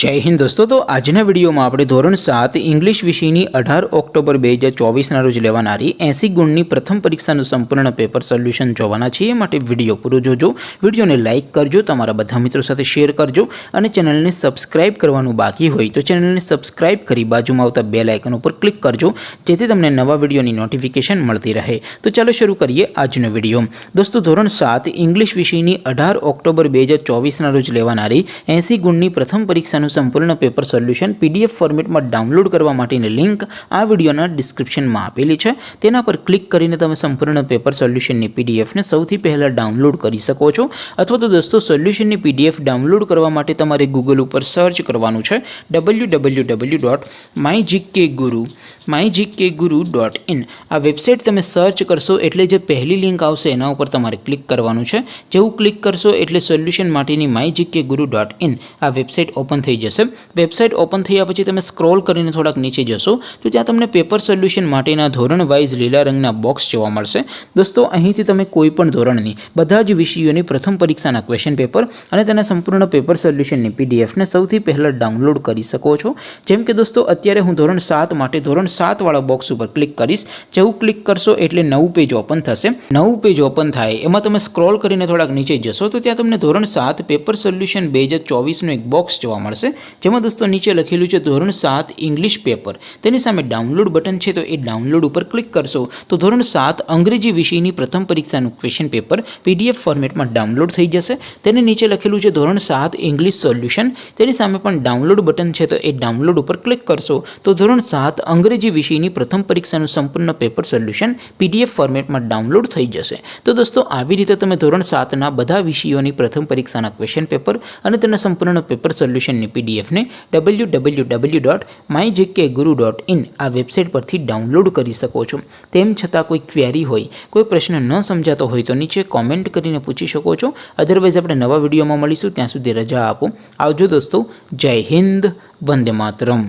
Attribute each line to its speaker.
Speaker 1: जय हिंद दोस्तों। तो आजना विडियो में આપણે ધોરણ 7 इंग्लिश વિષયની 18 ઓક્ટોબર 2024 રોજ લેવાનારી 80 ગુણની પ્રથમ પરીક્ષાનું સંપૂર્ણ પેપર સોલ્યુશન જોવાના છીએ। માટે વિડિયો પૂરો જોજો, વિડિયોને લાઈક કરજો, તમારા બધા મિત્રો સાથે શેર કરજો અને ચેનલને સબસ્ક્રાઇબ કરવાનું બાકી હોય તો ચેનલને સબસ્ક્રાઇબ કરી બાજુમાં આવતા બેલ આઇકન ઉપર ક્લિક કરજો જેથી તમને નવા વિડિયોની નોટિફિકેશન મળતી રહે। તો ચાલો શરૂ કરીએ આજનો વિડિયો। દોસ્તો ધોરણ 7 इंग्लिश વિષયની 18 ઓક્ટોબર 2024 રોજ લેવાનારી 80 ગુણની પ્રથમ પરીક્ષા संपूर्ण पेपर सोल्यूशन पीडीएफ फॉर्मेट में डाउनलॉड करवा माटेनी लिंक आ विडियोना डिस्क्रिप्शन में आपेली है। तेना पर क्लिक करीने तमे संपूर्ण पेपर सोल्यूशन नी पीडीएफ ने सौथी पहला डाउनलॉड करी सको छो। अथवा तो दोस्तों सोल्यूशन नी पीडीएफ डाउनलॉड करवा माटे तमारे गूगल पर सर्च करवानुं छे www.mygkguru.in। आ वेबसाइट तमे सर्च करशो एटले जे पहली लिंक आवशे एना उपर तमारे क्लिक करवानुं छे। जेवुं क्लिक करशो एटले सोल्यूशन माटेनी mygkguru.in आ वेबसाइट ओपन थई जशे। वेबसाइट ओपन थया पछी तमे स्क्रॉल करीने थोड़ाक नीचे जशो तो त्यां तमने पेपर सोल्यूशन माटेना धोरण वाइज लीला रंगना बॉक्स जोवा मळशे। दोस्तों અહીંથી તમે કોઈપણ ધોરણની બધા જ વિષયોની પ્રથમ પરીક્ષાના ક્વેશ્ચન પેપર અને તેના સંપૂર્ણ પેપર સોલ્યુશનની પીડીએફ ને સૌથી પહેલા ડાઉનલોડ કરી શકો છો। જેમ કે દોસ્તો અત્યારે હું ધોરણ 7 માટે ધોરણ 7 વાળા બોક્સ ઉપર ક્લિક કરીશ। જેવું ક્લિક કરશો એટલે નવું પેજ ઓપન થશે। નવું પેજ ઓપન થાય એમાં તમે સ્ક્રોલ કરીને થોડાક નીચે જશો તો ત્યાં તમને ધોરણ 7 પેપર સોલ્યુશન 2024 નો એક બોક્સ જોવા મળશે જેમાં दोस्तों नीचे लखेलू है धोरण 7 इंग्लिश पेपर। तेनी सामे डाउनलॉड बटन है तो ये डाउनलॉड पर क्लिक करशो तो धोरण 7 अंग्रेजी विषयनी प्रथम परीक्षाનું क्वेश्चन पेपर पीडीएफ फॉर्मेट में डाउनलॉड थई जशे। तेनी नीचे लखेलू है धोरण 7 इंग्लिश सोल्यूशन। तेनी सामे पण डाउनलॉड बटन है तो ये डाउनलॉड पर क्लिक करशो तो धोरण 7 अंग्रेजी विषयनी प्रथम परीक्षाનું संपूर्ण पेपर सोल्यूशन पीडीएफ फॉर्मेट में डाउनलॉड थई जशे। तो दोस्तों આવી રીતે તમે ધોરણ 7 ના બધા વિષયોની પ્રથમ પરીક્ષાના ક્વેશ્ચન પેપર અને તેના સંપૂર્ણ પેપર સોલ્યુશનની પીડીએફ ને www.mygkguru.in आ वेबसाइट पर डाउनलॉड करी सको छो। तेम छतां कोई क्वेरी होय, कोई प्रश्न न समजातो होय तो नीचे कॉमेंट करीने पूछी शको छो। अदरवाइज आपणे नवा विडियोमां मळीशुं, त्यां सुधी रजा आपो। आवजो दोस्तों। जय हिंद, वंदे मातरम।